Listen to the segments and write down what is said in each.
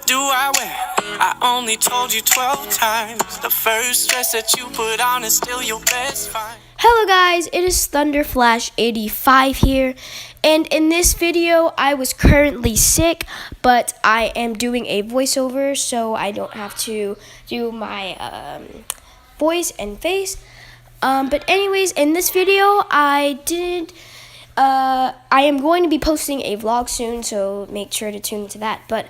do I wear? I only told you 12 times. The first dress that you put on is still your best find. Hello guys, it is Thunderflash85 here, and in this video I was currently sick, but I am doing a voiceover so I don't have to do my voice and face. But anyways, in this video I am going to be posting a vlog soon, so make sure to tune into that. But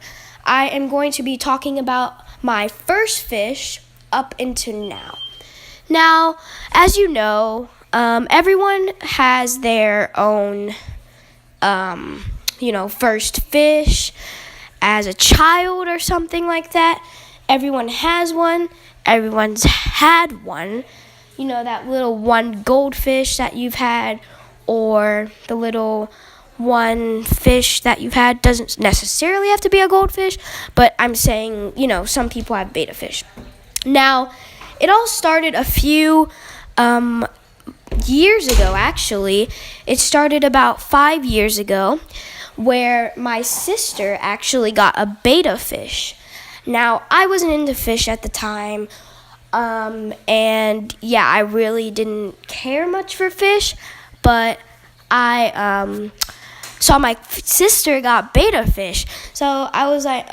I am going to be talking about my first fish up until now. Now, as you know, everyone has their own, first fish as a child or something like that. Everyone has one. Everyone's had one. You know, that little one goldfish that you've had, or the little one fish that you've had. Doesn't necessarily have to be a goldfish, but I'm saying, some people have betta fish. Now, it all started a few years ago, actually. It started about 5 years ago, where my sister actually got a betta fish. Now, I wasn't into fish at the time, and yeah, I really didn't care much for fish, but I saw my sister got betta fish. So I was like,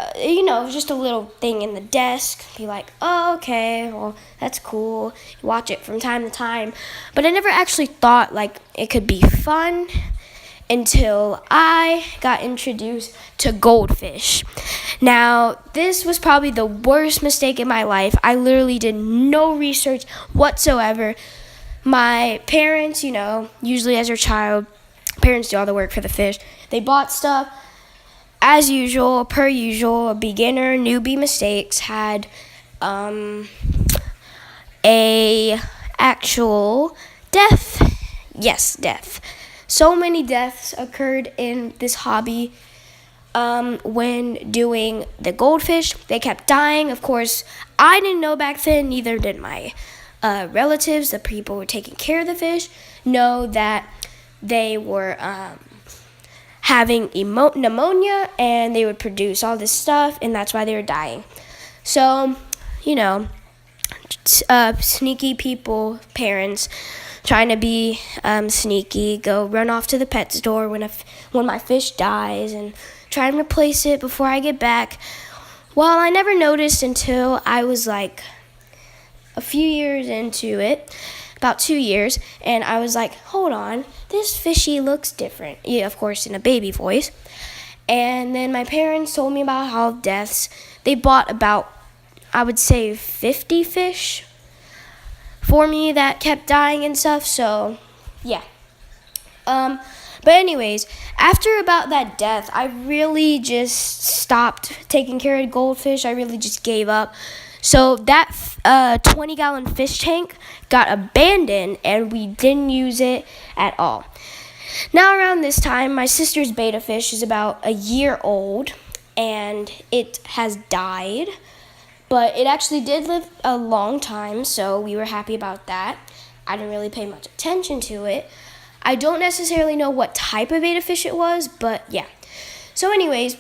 just a little thing in the desk. Be like, oh, okay, well, that's cool. Watch it from time to time. But I never actually thought, it could be fun until I got introduced to goldfish. Now, this was probably the worst mistake in my life. I literally did no research whatsoever. My parents, usually as your child, parents do all the work for the fish. They bought stuff. As usual, per usual, beginner, newbie mistakes, had a actual death. Yes, death. So many deaths occurred in this hobby when doing the goldfish. They kept dying. Of course, I didn't know back then, neither did my relatives, the people who were taking care of the fish, know that they were having pneumonia, and they would produce all this stuff, and that's why they were dying. So, sneaky people, parents, trying to be sneaky, go run off to the pet store when my fish dies and try and replace it before I get back. Well, I never noticed until I was a few years into it, about 2 years, and I was like, hold on, this fishy looks different. Yeah, of course, in a baby voice. And then my parents told me about how deaths, they bought about, I would say, 50 fish for me that kept dying and stuff, so yeah. But anyways, after about that death, I really just stopped taking care of goldfish. I really just gave up. So that 20-gallon fish tank got abandoned, and we didn't use it at all. Now around this time, my sister's betta fish is about a year old, and it has died. But it actually did live a long time, so we were happy about that. I didn't really pay much attention to it. I don't necessarily know what type of betta fish it was, but yeah. So anyways,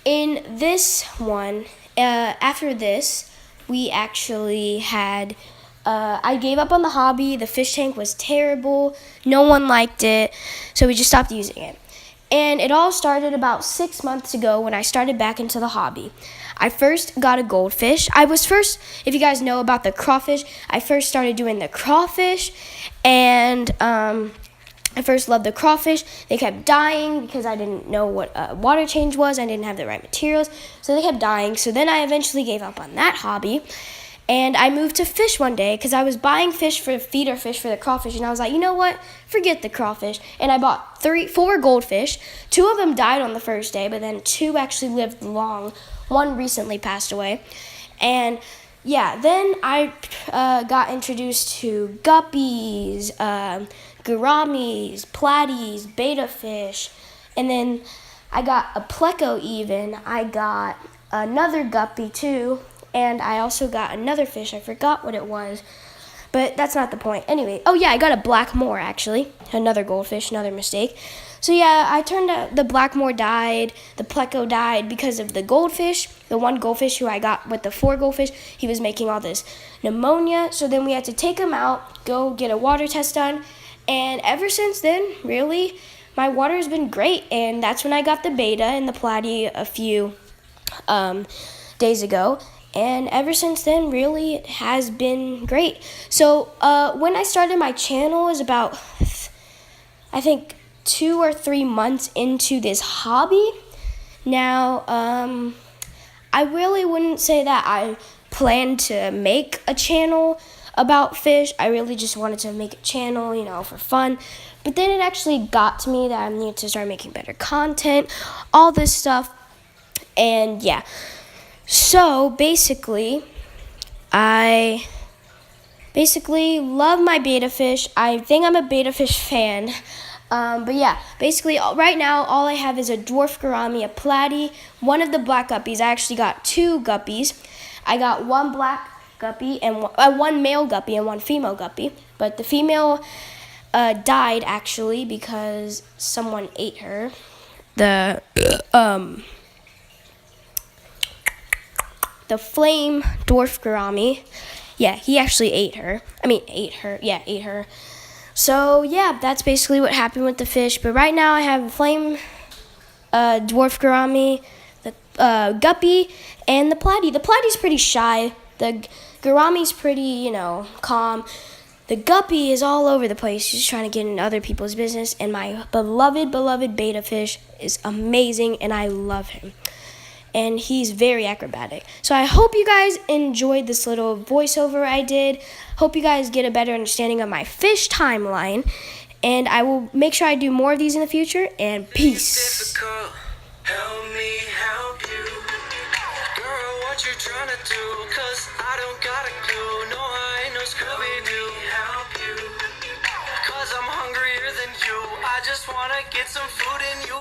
in this one, after this, we actually had, I gave up on the hobby. The fish tank was terrible. No one liked it, so we just stopped using it. And it all started about 6 months ago when I started back into the hobby. I first got a goldfish. If you guys know about the crawfish, I first started doing the crawfish, and I first loved the crawfish. They kept dying because I didn't know what a water change was. I didn't have the right materials, so they kept dying. So then I eventually gave up on that hobby, and I moved to fish one day because I was buying feeder fish for the crawfish, and I was like, you know what? Forget the crawfish. And I bought 4 goldfish. 2 of them died on the first day, but then 2 actually lived long. 1 recently passed away. And yeah, then I got introduced to guppies, gouramis, platies, betta fish, and then I got a pleco even. I got another guppy too, and I also got another fish. I forgot what it was, But that's not the point. Anyway, oh yeah, I got a Blackmore actually. Another goldfish, another mistake. So yeah, I turned out the Blackmore died, the Pleco died because of the goldfish. The one goldfish who I got with the 4 goldfish, he was making all this pneumonia. So then we had to take him out, go get a water test done. And ever since then, really, my water has been great. And that's when I got the beta and the platy a few days ago. And ever since then, really, it has been great. So when I started my channel is about, I think, 2 or 3 months into this hobby. Now, I really wouldn't say that I planned to make a channel about fish. I really just wanted to make a channel, for fun. But then it actually got to me that I needed to start making better content, all this stuff. And yeah. So basically, I love my beta fish. I think I'm a beta fish fan. But yeah, basically right now all I have is a dwarf gourami, a platy, one of the black guppies. I actually got 2 guppies. I got 1 black guppy and 1 male guppy and 1 female guppy. But the female died actually because someone ate her. The flame dwarf gourami, yeah, he actually ate her. Ate her. So yeah, that's basically what happened with the fish. But right now I have a flame dwarf gourami, the guppy, and the platy. The platy's pretty shy. The gourami's pretty, calm. The guppy is all over the place. He's trying to get in other people's business. And my beloved beta fish is amazing, and I love him. And he's very acrobatic. So I hope you guys enjoyed this little voiceover I did. Hope you guys get a better understanding of my fish timeline. And I will make sure I do more of these in the future. And peace. Help me help you. Girl, what you trying to do? 'Cause I don't got a clue. No, I ain't no Scooby-Doo. Help you. 'Cause I'm hungrier than you. I just wanna get some food in you.